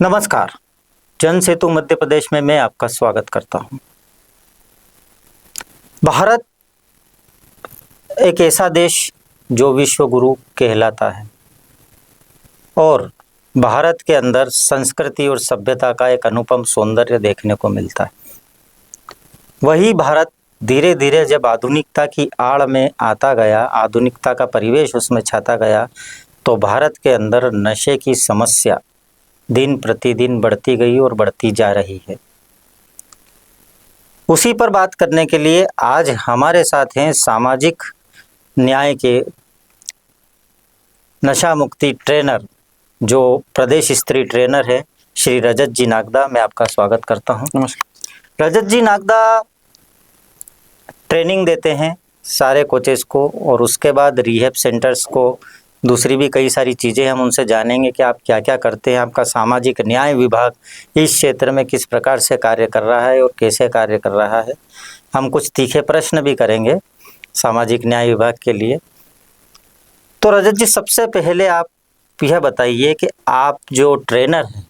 नमस्कार। जन सेतु मध्य प्रदेश में मैं आपका स्वागत करता हूं। भारत एक ऐसा देश जो विश्व गुरु कहलाता है और भारत के अंदर संस्कृति और सभ्यता का एक अनुपम सौंदर्य देखने को मिलता है। वही भारत धीरे धीरे जब आधुनिकता की आड़ में आता गया, आधुनिकता का परिवेश उसमें छाता गया, तो भारत के अंदर नशे की समस्या दिन प्रतिदिन बढ़ती गई और बढ़ती जा रही है। उसी पर बात करने के लिए आज हमारे साथ हैं सामाजिक न्याय के नशा मुक्ति ट्रेनर, जो प्रदेश स्तरीय ट्रेनर है, श्री रजत जी नागदा। मैं आपका स्वागत करता हूं। नमस्कार। रजत जी नागदा ट्रेनिंग देते हैं सारे कोचेस को और उसके बाद रिहैब सेंटर्स को, दूसरी भी कई सारी चीज़ें हम उनसे जानेंगे कि आप क्या क्या करते हैं। आपका सामाजिक न्याय विभाग इस क्षेत्र में किस प्रकार से कार्य कर रहा है और कैसे कार्य कर रहा है। हम कुछ तीखे प्रश्न भी करेंगे सामाजिक न्याय विभाग के लिए। तो रजत जी, सबसे पहले आप यह बताइए कि आप जो ट्रेनर हैं,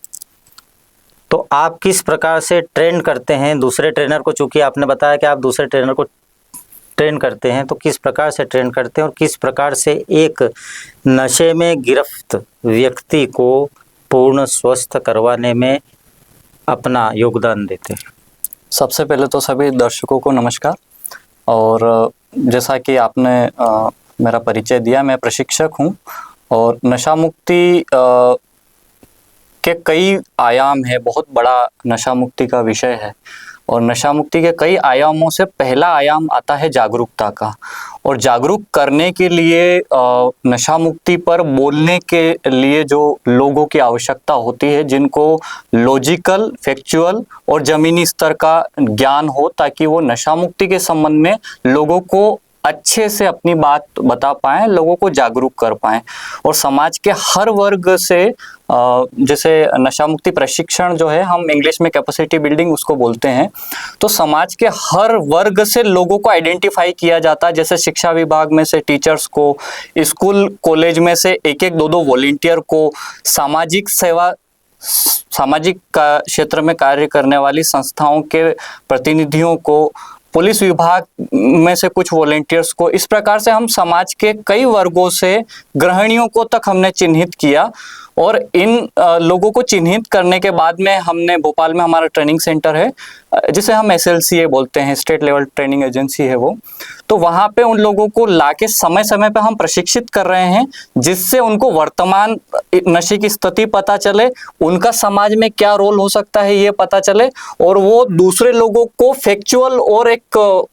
तो आप किस प्रकार से ट्रेन करते हैं दूसरे ट्रेनर को। चूँकि आपने बताया कि आप दूसरे ट्रेनर को ट्रेन करते हैं, तो किस प्रकार से ट्रेन करते हैं और किस प्रकार से एक नशे में गिरफ्त व्यक्ति को पूर्ण स्वस्थ करवाने में अपना योगदान देते हैं। सबसे पहले तो सभी दर्शकों को नमस्कार। और जैसा कि आपने मेरा परिचय दिया, मैं प्रशिक्षक हूं और नशा मुक्ति के कई आयाम है। बहुत बड़ा नशा मुक्ति का विषय है और नशा मुक्ति के कई आयामों से पहला आयाम आता है जागरूकता का। और जागरूक करने के लिए नशा मुक्ति पर बोलने के लिए जो लोगों की आवश्यकता होती है, जिनको लॉजिकल, फैक्चुअल और ज़मीनी स्तर का ज्ञान हो, ताकि वो नशा मुक्ति के संबंध में लोगों को अच्छे से अपनी बात बता पाएं, लोगों को जागरूक कर पाएं। और समाज के हर वर्ग से, जैसे नशा मुक्ति प्रशिक्षण जो है, हम इंग्लिश में कैपेसिटी बिल्डिंग उसको बोलते हैं, तो समाज के हर वर्ग से लोगों को आइडेंटिफाई किया जाता है। जैसे शिक्षा विभाग में से टीचर्स को, स्कूल कॉलेज में से एक एक दो दो वॉलंटियर को, सामाजिक सेवा, सामाजिक क्षेत्र में कार्य करने वाली संस्थाओं के प्रतिनिधियों को, पुलिस विभाग में से कुछ वॉलंटियर्स को, इस प्रकार से हम समाज के कई वर्गों से गृहिणियों को तक हमने चिन्हित किया। और इन लोगों को चिन्हित करने के बाद में हमने भोपाल में हमारा ट्रेनिंग सेंटर है, जिसे हम SLCA बोलते हैं, स्टेट लेवल ट्रेनिंग एजेंसी है वो। तो वहाँ पे उन लोगों को लाके समय समय पे हम प्रशिक्षित कर रहे हैं, जिससे उनको वर्तमान नशे की स्थिति पता चले, उनका समाज में क्या रोल हो सकता है ये पता चले, और वो दूसरे लोगों को फैक्चुअल और एक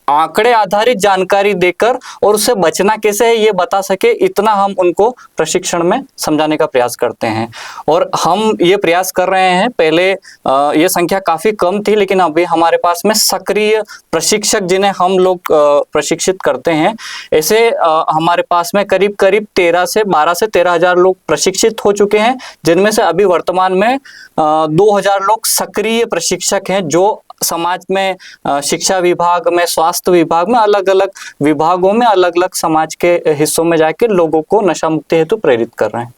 आंकड़े आधारित जानकारी देकर और उससे बचना कैसे है ये बता सके, इतना हम उनको प्रशिक्षण में समझाने का प्रयास करते हैं। और हम ये प्रयास कर रहे हैं, पहले ये संख्या काफ़ी कम थी, लेकिन अभी हमारे पास में सक्रिय प्रशिक्षक जिन्हें हम लोग प्रशिक्षित करते हैं, ऐसे हमारे पास में करीब करीब 12 से 13 हज़ार लोग प्रशिक्षित हो चुके हैं, जिनमें से अभी वर्तमान में 2000 लोग सक्रिय प्रशिक्षक हैं, जो समाज में, शिक्षा विभाग में, स्वास्थ्य विभाग में, अलग अलग विभागों में, अलग अलग समाज के हिस्सों में जाके लोगों को नशा मुक्ति हेतु प्रेरित कर रहे हैं।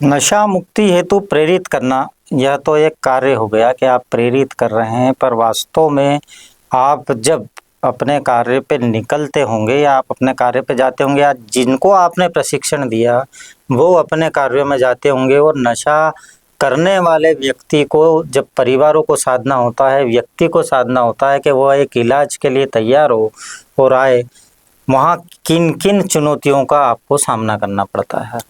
नशा मुक्ति हेतु प्रेरित करना, यह तो एक कार्य हो गया कि आप प्रेरित कर रहे हैं, पर वास्तव में आप जब अपने कार्य पे निकलते होंगे या आप अपने कार्य पे जाते होंगे, या जिनको आपने प्रशिक्षण दिया वो अपने कार्यों में जाते होंगे, और नशा करने वाले व्यक्ति को जब परिवारों को साधना होता है, व्यक्ति को साधना होता है कि वो एक इलाज के लिए तैयार हो और आए, वहाँ किन किन चुनौतियों का आपको सामना करना पड़ता है।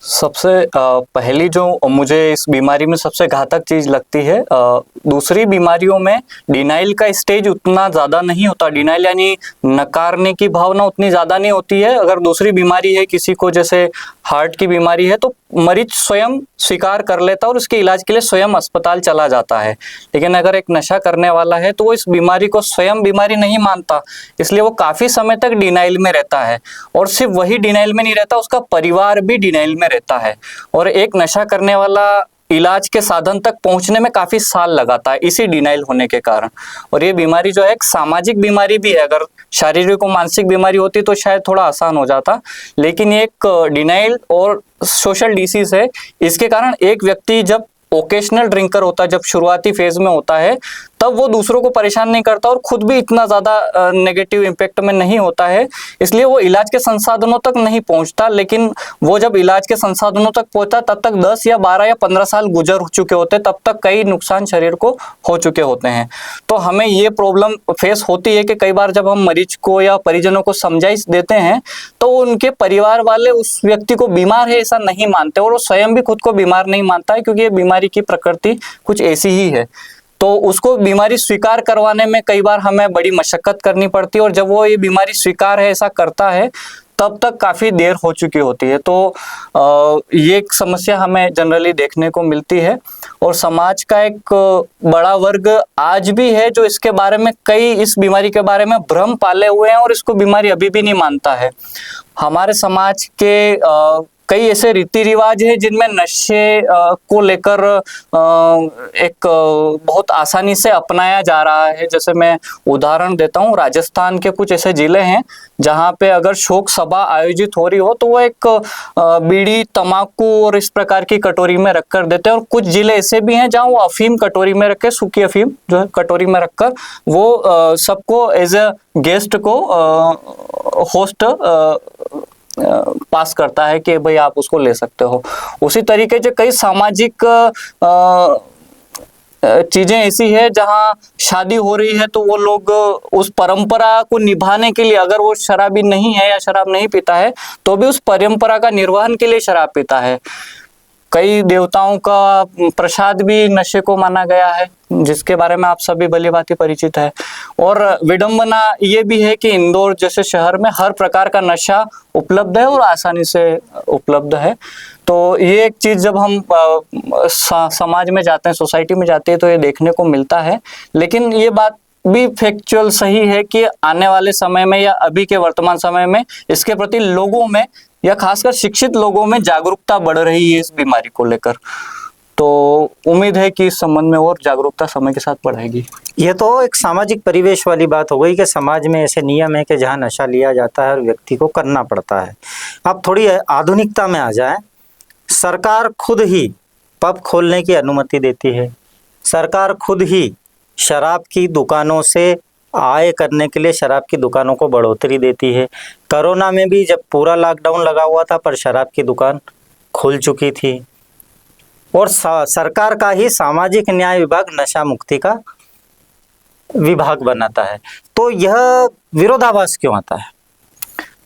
सबसे पहली जो मुझे इस बीमारी में सबसे घातक चीज़ लगती है, दूसरी बीमारियों में डिनाइल का स्टेज उतना ज़्यादा नहीं होता। डिनाइल यानी नकारने की भावना उतनी ज़्यादा नहीं होती है। अगर दूसरी बीमारी है किसी को, जैसे हार्ट की बीमारी है, तो मरीज स्वयं स्वीकार कर लेता है और उसके इलाज के लिए स्वयं अस्पताल चला जाता है। लेकिन अगर एक नशा करने वाला है तो वो इस बीमारी को स्वयं बीमारी नहीं मानता, इसलिए वो काफ़ी समय तक डिनाइल में रहता है। और सिर्फ वही डिनाइल में नहीं रहता, उसका परिवार भी डिनाइल में रहता है। और एक नशा करने वाला इलाज के साधन तक पहुंचने में काफी साल लगाता है, इसी डिनाइल होने के कारण। और ये बीमारी जो है एक सामाजिक बीमारी भी है। अगर शारीरिक और मानसिक बीमारी होती तो शायद थोड़ा आसान हो जाता, लेकिन एक डिनाइल और सोशल डिसीज है। इसके कारण एक व्यक्ति जब ओकेशनल ड्रिंकर होता है, जब शुरुआती फेज में होता है, तब वो दूसरों को परेशान नहीं करता और खुद भी इतना ज़्यादा नेगेटिव इम्पैक्ट में नहीं होता है, इसलिए वो इलाज के संसाधनों तक नहीं पहुंचता। लेकिन वो जब इलाज के संसाधनों तक पहुंचता तब तक 10 या 12 या 15 साल गुजर चुके होते, तब तक कई नुकसान शरीर को हो चुके होते हैं। तो हमें ये प्रॉब्लम फेस होती है कि कई बार जब हम मरीज को या परिजनों को समझाइश देते हैं तो उनके परिवार वाले उस व्यक्ति को बीमार है ऐसा नहीं मानते और वो स्वयं भी खुद को बीमार नहीं मानता है, क्योंकि ये बीमारी की प्रकृति कुछ ऐसी ही है। तो उसको बीमारी स्वीकार करवाने में कई बार हमें बड़ी मशक्कत करनी पड़ती है और जब वो ये बीमारी स्वीकार है ऐसा करता है तब तक काफ़ी देर हो चुकी होती है। तो ये एक समस्या हमें जनरली देखने को मिलती है और समाज का एक बड़ा वर्ग आज भी है जो इसके बारे में इस बीमारी के बारे में भ्रम पाले हुए हैं और इसको बीमारी अभी भी नहीं मानता है। हमारे समाज के कई ऐसे रीति रिवाज है जिनमें नशे को लेकर एक बहुत आसानी से अपनाया जा रहा है। जैसे मैं उदाहरण देता हूँ, राजस्थान के कुछ ऐसे जिले हैं जहाँ पे अगर शोक सभा आयोजित हो रही हो तो वो एक बीड़ी, तंबाकू और इस प्रकार की कटोरी में रखकर देते हैं। और कुछ जिले ऐसे भी हैं जहाँ वो अफीम कटोरी में रख के, सूखी अफीम जो है कटोरी में रखकर वो सबको एज ए गेस्ट को होस्ट पास करता है कि भाई आप उसको ले सकते हो। उसी तरीके से कई सामाजिक चीजें ऐसी है जहाँ शादी हो रही है तो वो लोग उस परंपरा को निभाने के लिए, अगर वो शराबी नहीं है या शराब नहीं पीता है तो भी उस परंपरा का निर्वहन के लिए शराब पीता है। कई देवताओं का प्रसाद भी नशे को माना गया है, जिसके बारे में आप सभी भली भांति परिचित है। और विडंबना ये भी है कि इंदौर जैसे शहर में हर प्रकार का नशा उपलब्ध है और आसानी से उपलब्ध है। तो ये एक चीज जब हम समाज में जाते हैं, सोसाइटी में जाते हैं तो ये देखने को मिलता है। लेकिन ये बात भी फैक्चुअल सही है कि आने वाले समय में या अभी के वर्तमान समय में इसके प्रति लोगों में या खासकर शिक्षित लोगों में जागरूकता बढ़ रही है इस बीमारी को लेकर। तो उम्मीद है कि इस संबंध में और जागरूकता समय के साथ बढ़ेगी। ये तो एक सामाजिक परिवेश वाली बात हो गई कि समाज में ऐसे नियम है कि जहाँ नशा लिया जाता है और व्यक्ति को करना पड़ता है। अब थोड़ी आधुनिकता में आ जाए, सरकार खुद ही पब खोलने की अनुमति देती है, सरकार खुद ही शराब की दुकानों से आय करने के लिए शराब की दुकानों को बढ़ोतरी देती है। कोरोना में भी जब पूरा लॉकडाउन लगा हुआ था पर शराब की दुकान खुल चुकी थी और सरकार का ही सामाजिक न्याय विभाग नशा मुक्ति का विभाग बनाता है। तो यह विरोधाभास क्यों आता है?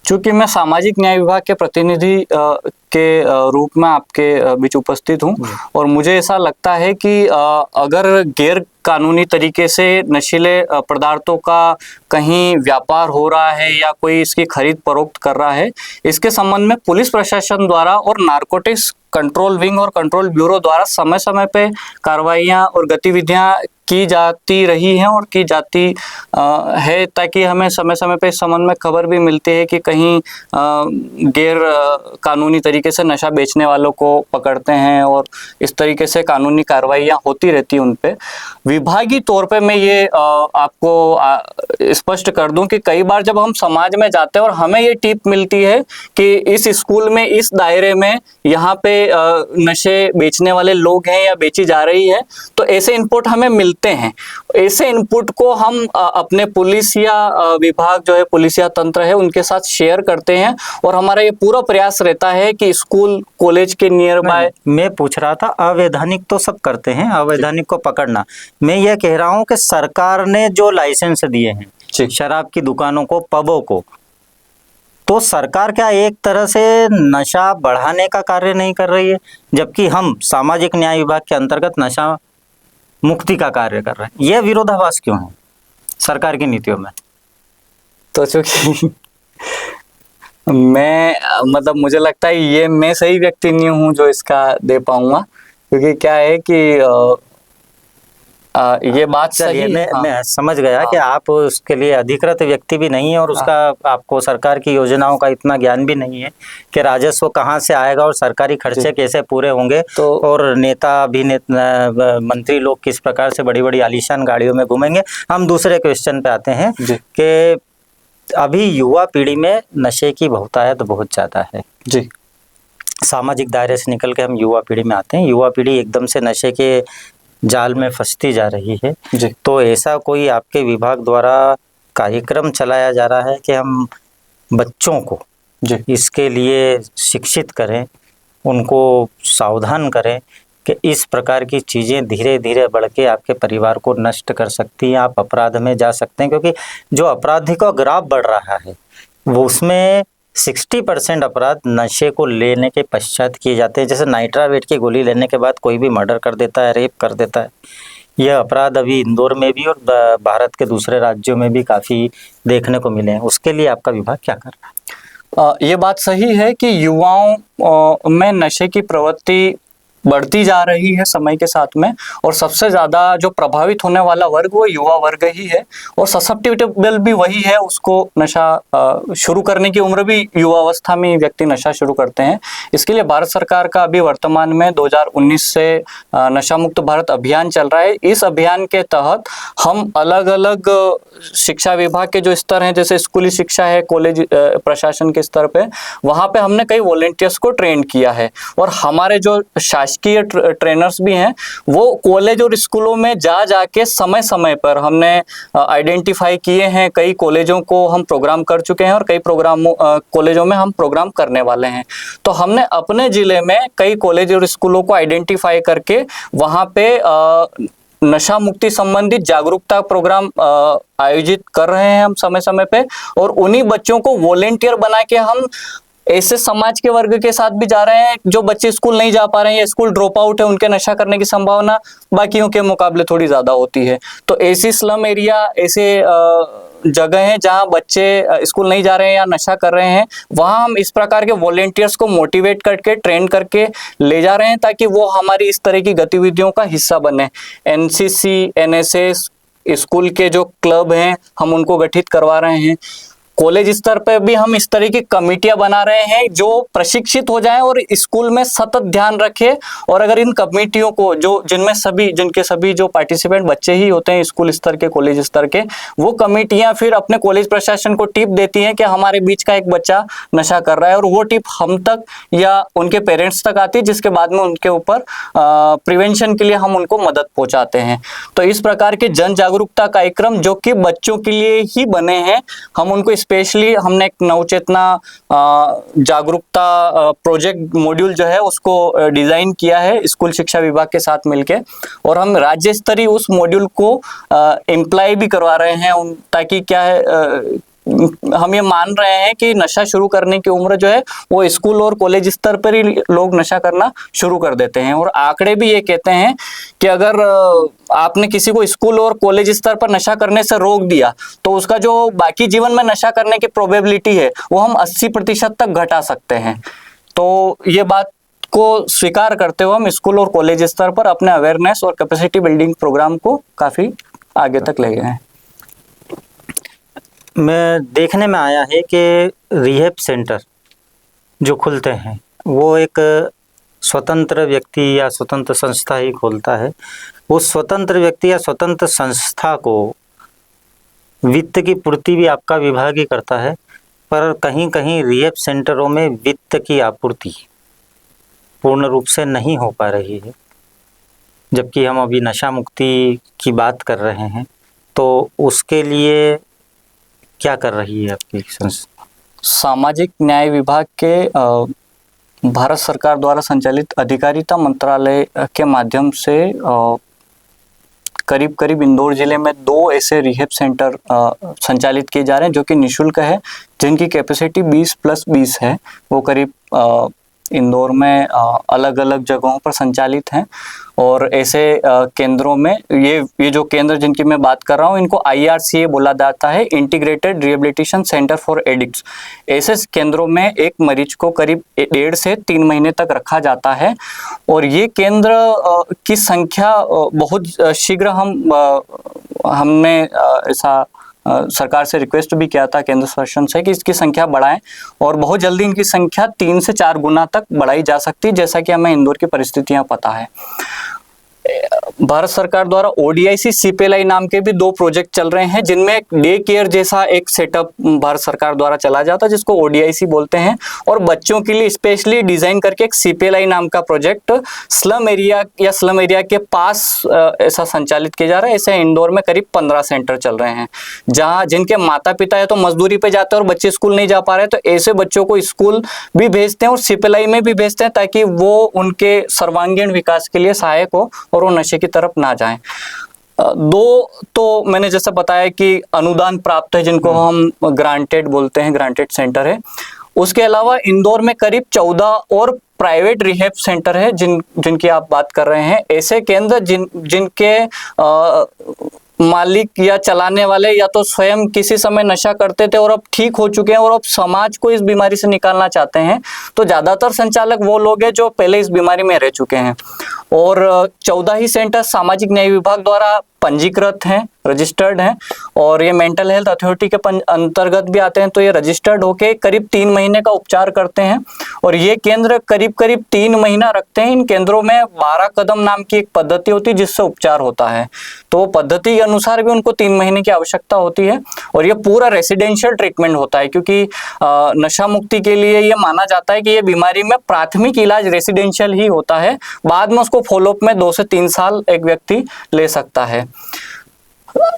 चूंकि मैं सामाजिक न्याय विभाग के प्रतिनिधि के रूप में आपके बीच उपस्थित हूँ और मुझे ऐसा लगता है कि अगर गैर कानूनी तरीके से नशीले पदार्थों का कहीं व्यापार हो रहा है या कोई इसकी खरीद फरोख्त कर रहा है, इसके संबंध में पुलिस प्रशासन द्वारा और नारकोटिक्स कंट्रोल विंग और कंट्रोल ब्यूरो द्वारा समय समय पे कार्रवाइयाँ और गतिविधियाँ की जाती रही हैं और की जाती है, ताकि हमें समय समय पे इस संबंध में खबर भी मिलती है कि कहीं गैर कानूनी तरीके से नशा बेचने वालों को पकड़ते हैं और इस तरीके से कानूनी कार्रवाइयाँ होती रहती हैं उन पे। विभागीय तौर पे मैं ये आपको स्पष्ट कर दूं कि कई बार जब हम समाज में जाते हैं और हमें ये टिप मिलती है कि इस स्कूल में, इस दायरे में यहाँ पे नशे बेचने वाले लोग हैं या बेची जा रही है, तो ऐसे इनपुट हमें मिलते हैं। ऐसे इनपुट को हम अपने पुलिस या विभाग जो है, पुलिस या तंत्र है, उनके साथ शेयर करते हैं और हमारा ये पूरा प्रयास रहता है कि स्कूल कॉलेज के नियर बाय। मैं पूछ रहा था, अवैधानिक तो सब करते हैं, अवैधानिक को पकड़ना। मैं ये कह रहा हूँ कि सरकार ने जो लाइसेंस दिए हैं शराब की दुकानों को, पबों को, तो सरकार क्या एक तरह से नशा बढ़ाने का कार्य नहीं कर रही है, जबकि हम सामाजिक न्याय विभाग के अंतर्गत नशा मुक्ति का कार्य कर रहे हैं? यह विरोधाभास क्यों है सरकार की नीतियों में? तो चूंकि मुझे लगता है ये मैं सही व्यक्ति नहीं हूँ जो इसका दे पाऊंगा, क्योंकि क्या है कि ये बात सही है। मैं समझ गया कि आप उसके लिए अधिकृत व्यक्ति भी नहीं है और उसका आपको सरकार की योजनाओं का इतना ज्ञान भी नहीं है कि राजस्व कहाँ से आएगा और सरकारी खर्चे कैसे पूरे होंगे, तो और नेता अभिनेता मंत्री लोग किस प्रकार से बड़ी बड़ी आलीशान गाड़ियों में घूमेंगे। हम दूसरे क्वेश्चन पे आते हैं कि अभी युवा पीढ़ी में नशे की बहुतायत बहुत ज़्यादा है जी। सामाजिक दायरे से निकल के हम युवा पीढ़ी में आते हैं। युवा पीढ़ी एकदम से नशे के जाल में फंसती जा रही है। जी। तो ऐसा कोई आपके विभाग द्वारा कार्यक्रम चलाया जा रहा है कि हम बच्चों को जी। इसके लिए शिक्षित करें, उनको सावधान करें कि इस प्रकार की चीज़ें धीरे धीरे बढ़ के आपके परिवार को नष्ट कर सकती हैं, आप अपराध में जा सकते हैं। क्योंकि जो अपराधी का ग्राफ बढ़ रहा है वो उसमें 60% अपराध नशे को लेने के पश्चात किए जाते हैं। जैसे नाइट्रावेट की गोली लेने के बाद कोई भी मर्डर कर देता है, रेप कर देता है। यह अपराध अभी इंदौर में भी और भारत के दूसरे राज्यों में भी काफ़ी देखने को मिले हैं। उसके लिए आपका विभाग क्या कर रहा है? ये बात सही है कि युवाओं में नशे की प्रवृत्ति बढ़ती जा रही है समय के साथ में, और सबसे ज़्यादा जो प्रभावित होने वाला वर्ग वो युवा वर्ग ही है, और ससेप्टेबल भी वही है। उसको नशा शुरू करने की उम्र भी युवावस्था में व्यक्ति नशा शुरू करते हैं। इसके लिए भारत सरकार का अभी वर्तमान में 2019 से नशा मुक्त भारत अभियान चल रहा है। इस अभियान के तहत हम अलग अलग शिक्षा विभाग के जो स्तर हैं, जैसे स्कूली शिक्षा है, कॉलेज प्रशासन के स्तर पे, वहाँ पे हमने कई वॉलेंटियर्स को ट्रेन किया है। और हमारे जो शासकीय ट्रेनर्स भी हैं वो कॉलेज और स्कूलों में जा के समय समय पर हमने आइडेंटिफाई किए हैं। कई कॉलेजों को हम प्रोग्राम कर चुके हैं और कई कॉलेजों में हम प्रोग्राम करने वाले हैं। तो हमने अपने ज़िले में कई कॉलेज और स्कूलों को आइडेंटिफाई करके वहाँ पे नशा मुक्ति संबंधित जागरूकता प्रोग्राम आयोजित कर रहे हैं हम समय समय पे। और उन्हीं बच्चों को वॉलेंटियर बना के हम ऐसे समाज के वर्ग के साथ भी जा रहे हैं जो बच्चे स्कूल नहीं जा पा रहे हैं या स्कूल ड्रॉप आउट है, उनके नशा करने की संभावना बाकियों के मुकाबले थोड़ी ज़्यादा होती है। तो ऐसी स्लम एरिया, ऐसे जगह हैं जहां बच्चे स्कूल नहीं जा रहे हैं या नशा कर रहे हैं, वहां हम इस प्रकार के वॉलेंटियर्स को मोटिवेट करके ट्रेन करके ले जा रहे हैं ताकि वो हमारी इस तरह की गतिविधियों का हिस्सा बने। एनसीसी, एनएसएस, स्कूल के जो क्लब हैं हम उनको गठित करवा रहे हैं। कॉलेज स्तर पर भी हम इस तरह की कमेटियां बना रहे हैं जो प्रशिक्षित हो जाएं और स्कूल में सतत ध्यान रखें। और अगर इन कमेटियों को जिनके सभी जो पार्टिसिपेंट बच्चे ही होते हैं स्कूल स्तर के, कॉलेज स्तर के, वो कमेटियां फिर अपने कॉलेज प्रशासन को टिप देती हैं कि हमारे बीच का एक बच्चा नशा कर रहा है, और वो टिप हम तक या उनके पेरेंट्स तक आती है, जिसके बाद में उनके ऊपर प्रिवेंशन के लिए हम उनको मदद पहुंचाते हैं। तो इस प्रकार के जन जागरूकता कार्यक्रम जो कि बच्चों के लिए ही बने हैं, हम उनको स्पेशली हमने एक नवचेतना जागरूकता प्रोजेक्ट मॉड्यूल जो है उसको डिजाइन किया है स्कूल शिक्षा विभाग के साथ मिलके, और हम राज्य स्तरीय उस मॉड्यूल को इम्प्लाई भी करवा रहे हैं ताकि क्या है, हम ये मान रहे हैं कि नशा शुरू करने की उम्र जो है वो स्कूल और कॉलेज स्तर पर ही लोग नशा करना शुरू कर देते हैं। और आंकड़े भी ये कहते हैं कि अगर आपने किसी को स्कूल और कॉलेज स्तर पर नशा करने से रोक दिया तो उसका जो बाकी जीवन में नशा करने की प्रोबेबिलिटी है वो हम 80% तक घटा सकते हैं। तो ये बात को स्वीकार करते हुए हम स्कूल और कॉलेज स्तर पर अपने अवेयरनेस और कैपेसिटी बिल्डिंग प्रोग्राम को काफ़ी आगे तक ले गए हैं। मैं देखने में आया है कि रिहैब सेंटर जो खुलते हैं वो एक स्वतंत्र व्यक्ति या स्वतंत्र संस्था ही खोलता है। वो स्वतंत्र व्यक्ति या स्वतंत्र संस्था को वित्त की पूर्ति भी आपका विभाग ही करता है, पर कहीं कहीं रिहैब सेंटरों में वित्त की आपूर्ति पूर्ण रूप से नहीं हो पा रही है। जबकि हम अभी नशा मुक्ति की बात कर रहे हैं, तो उसके लिए क्या कर रही है आपकी संस्था? सामाजिक न्याय विभाग के भारत सरकार द्वारा संचालित अधिकारिता मंत्रालय के माध्यम से करीब करीब इंदौर जिले में 2 ऐसे रिहैब सेंटर संचालित किए जा रहे हैं जो कि निःशुल्क है, जिनकी कैपेसिटी 20+20 है। वो करीब इंदौर में अलग अलग जगहों पर संचालित हैं। और ऐसे केंद्रों में ये जो केंद्र जिनकी मैं बात कर रहा हूँ इनको IRCA बोला जाता है, integrated rehabilitation centre for addicts. ऐसे केंद्रों में एक मरीज को करीब 1.5 से 3 महीने तक रखा जाता है। और ये केंद्र की संख्या बहुत शीघ्र हमने ऐसा सरकार से रिक्वेस्ट भी किया था केंद्र शासन से कि इसकी संख्या बढ़ाएं, और बहुत जल्दी इनकी संख्या 3 से 4 गुना तक बढ़ाई जा सकती है, जैसा कि हमें इंदौर की परिस्थितियां पता है। भारत सरकार द्वारा ODIC CPLI नाम के भी 2 प्रोजेक्ट चल रहे हैं, जिनमें एक डे केयर जैसा एक सेटअप भारत सरकार द्वारा चला जाता है जिसको ODIC बोलते हैं, और बच्चों के लिए स्पेशली डिजाइन करके एक CPLI नाम का प्रोजेक्ट स्लम एरिया या स्लम एरिया के पास ऐसा संचालित किया जा रहा है। ऐसे इंदौर में करीब 15 सेंटर चल रहे हैं, जहां जिनके माता पिता या तो मजदूरी पे जाते हैं और बच्चे स्कूल नहीं जा पा रहे, तो ऐसे बच्चों को स्कूल भी भेजते हैं और CPLI में भी भेजते हैं, ताकि वो उनके सर्वांगीण विकास के लिए सहायक हो और वो नशे की तरफ ना जाएं। 2 तो मैंने जैसे बताया कि अनुदान प्राप्त है, जिनको हम ग्रांटेड बोलते हैं, ग्रांटेड सेंटर है। उसके अलावा इंदौर में करीब 14 और प्राइवेट रिहैब सेंटर है जिनकी आप बात कर रहे हैं। ऐसे केंद्र जिनके मालिक या चलाने वाले या तो स्वयं किसी समय नशा करते थे और अब ठीक हो चुके हैं और अब समाज को इस बीमारी से निकालना चाहते हैं, तो ज्यादातर संचालक वो लोग हैं जो पहले इस बीमारी में रह चुके हैं। और 14 ही सेंटर सामाजिक न्याय विभाग द्वारा पंजीकृत हैं, रजिस्टर्ड हैं, और ये मेंटल हेल्थ अथॉरिटी के अंतर्गत भी आते हैं। तो ये रजिस्टर्ड होके करीब 3 महीने का उपचार करते हैं, और ये केंद्र करीब 3 महीना रखते हैं। इन केंद्रों में 12 कदम नाम की एक पद्धति होती है जिससे उपचार होता है, तो पद्धति के अनुसार भी उनको 3 महीने की आवश्यकता होती है। और ये पूरा रेसिडेंशियल ट्रीटमेंट होता है, क्योंकि नशा मुक्ति के लिए ये माना जाता है कि ये बीमारी में प्राथमिक इलाज रेसिडेंशियल ही होता है, बाद में उसको फॉलोअप में 2 से 3 साल एक व्यक्ति ले सकता है।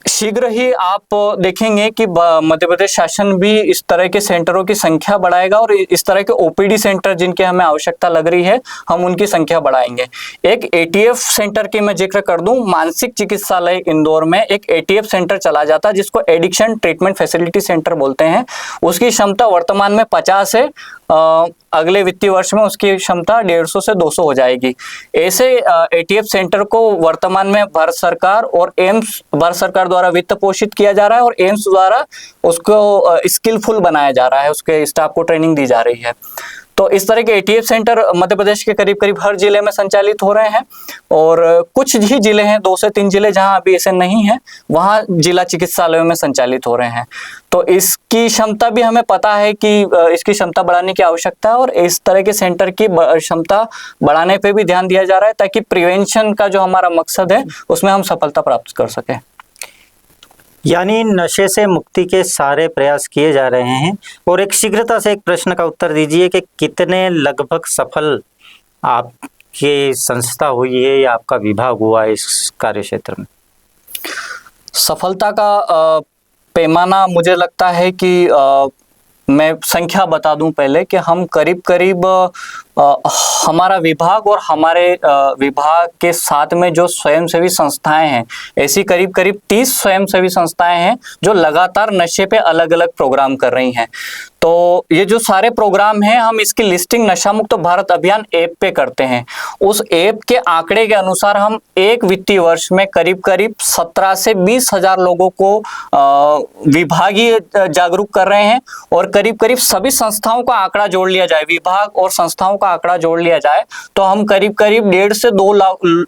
शीघ्र ही आप देखेंगे कि मध्य प्रदेश शासन भी इस तरह के सेंटरों की संख्या बढ़ाएगा, और इस तरह के OPD सेंटर जिनके हमें आवश्यकता लग रही है, हम उनकी संख्या बढ़ाएंगे। एक ATF सेंटर की मैं जिक्र कर दूं, मानसिक चिकित्सालय इंदौर में एक ATF सेंटर चला जाता है जिसको एडिक्शन ट्रीटमेंट फैसिलिटी सेंटर बोलते हैं। उसकी क्षमता वर्तमान में 50 है, अगले वित्तीय वर्ष में उसकी क्षमता 150 से 200 हो जाएगी। ऐसे ATF सेंटर को वर्तमान में भारत सरकार और एम्स भारत सरकार द्वारा वित्त पोषित किया जा रहा है, और एम्स द्वारा उसको स्किलफुल बनाया जा रहा है, उसके स्टाफ को ट्रेनिंग दी जा रही है। तो इस तरह के ATF सेंटर मध्य प्रदेश के करीब हर जिले में संचालित हो रहे हैं, और कुछ ही जिले हैं, 2 से 3 जिले जहां अभी ऐसे नहीं है, वहां जिला चिकित्सालयों में संचालित हो रहे हैं। तो इसकी क्षमता भी हमें पता है कि इसकी क्षमता बढ़ाने की आवश्यकता है, और इस तरह के सेंटर की क्षमता बढ़ाने पे भी ध्यान दिया जा रहा है, ताकि प्रिवेंशन का जो हमारा मकसद है उसमें हम सफलता प्राप्त कर सकें। यानी नशे से मुक्ति के सारे प्रयास किए जा रहे हैं। और एक शीघ्रता से एक प्रश्न का उत्तर दीजिए कि कितने लगभग सफल आपकी संस्था हुई है या आपका विभाग हुआ है इस कार्य क्षेत्र में? सफलता का पैमाना मुझे लगता है कि मैं संख्या बता दूं पहले कि हम करीब हमारा विभाग और हमारे विभाग के साथ में जो स्वयंसेवी संस्थाएं हैं, ऐसी करीब 30 स्वयंसेवी संस्थाएं हैं जो लगातार नशे पे अलग अलग प्रोग्राम कर रही हैं। तो ये जो सारे प्रोग्राम हैं, हम इसकी लिस्टिंग नशा मुक्त भारत अभियान ऐप पे करते हैं। उस ऐप के आंकड़े के अनुसार हम एक वित्तीय वर्ष में करीब 17 से 20 हजार लोगों को विभागीय जागरूक कर रहे हैं, और करीब सभी संस्थाओं का आंकड़ा जोड़ लिया जाए, विभाग और संस्थाओं का आंकड़ा जोड़ लिया जाए, तो हम करीब 1.5 से 2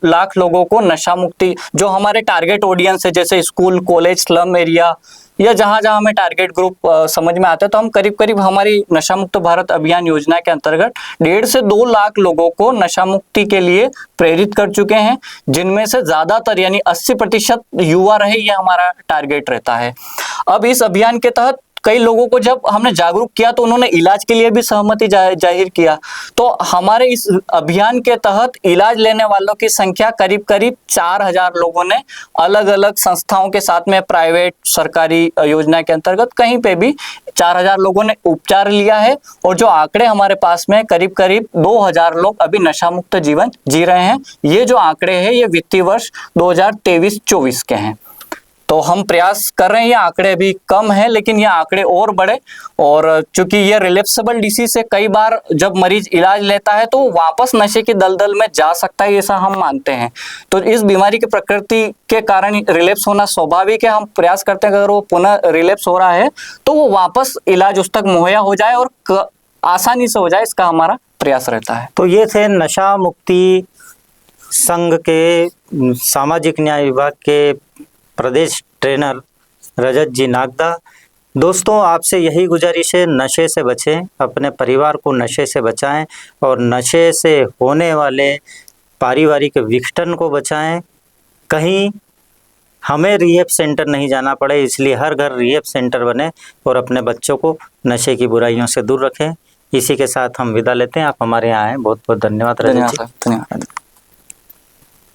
लाख लोगों को नशा मुक्ति, जो हमारे टारगेट ऑडियंस है, जैसे स्कूल, कॉलेज, स्लम एरिया या जहां जहां हमें टारगेट ग्रुप समझ में आता है, तो हम करीब हमारी नशा मुक्त भारत अभियान योजना के अंतर्गत 1.5 से 2 लाख लोगों को नशा मुक्ति के लिए प्रेरित कर चुके हैं, जिनमें से ज्यादातर यानी 80% युवा रहे, ये हमारा टारगेट रहता है। अब इस अभियान के तहत कई लोगों को जब हमने जागरूक किया तो उन्होंने इलाज के लिए भी सहमति जाहिर किया। तो हमारे इस अभियान के तहत इलाज लेने वालों की संख्या करीब 4000 लोगों ने अलग अलग संस्थाओं के साथ में, प्राइवेट सरकारी योजना के अंतर्गत कहीं पे भी 4000 लोगों ने उपचार लिया है। और जो आंकड़े हमारे पास में करीब 2000 लोग अभी नशा मुक्त जीवन जी रहे हैं। ये जो आंकड़े हैं ये वित्तीय वर्ष 2023-24 के हैं। तो हम प्रयास कर रहे हैं, ये आंकड़े अभी कम है लेकिन ये आंकड़े और बढ़े। और चूंकि ये रिलेप्सेबल डिसीज से कई बार जब मरीज इलाज लेता है तो वापस नशे की दलदल में जा सकता है, ऐसा हम मानते हैं। तो इस बीमारी की प्रकृति के कारण रिलेप्स होना स्वाभाविक है। हम प्रयास करते हैं अगर वो पुनः रिलेप्स हो रहा है तो वो वापस इलाज उस तक मुहैया हो जाए और आसानी से हो जाए, इसका हमारा प्रयास रहता है। तो ये थे नशा मुक्ति संघ के सामाजिक न्याय विभाग के प्रदेश ट्रेनर रजत जी नागदा। दोस्तों, आपसे यही गुजारिश है, नशे से बचें, अपने परिवार को नशे से बचाएं और नशे से होने वाले पारिवारिक विघटन को बचाएं, कहीं हमें रिहैब सेंटर नहीं जाना पड़े, इसलिए हर घर रिहैब सेंटर बने और अपने बच्चों को नशे की बुराइयों से दूर रखें। इसी के साथ हम विदा लेते हैं। आप हमारे यहाँ आए, बहुत बहुत धन्यवाद रजत जी। धन्यवाद।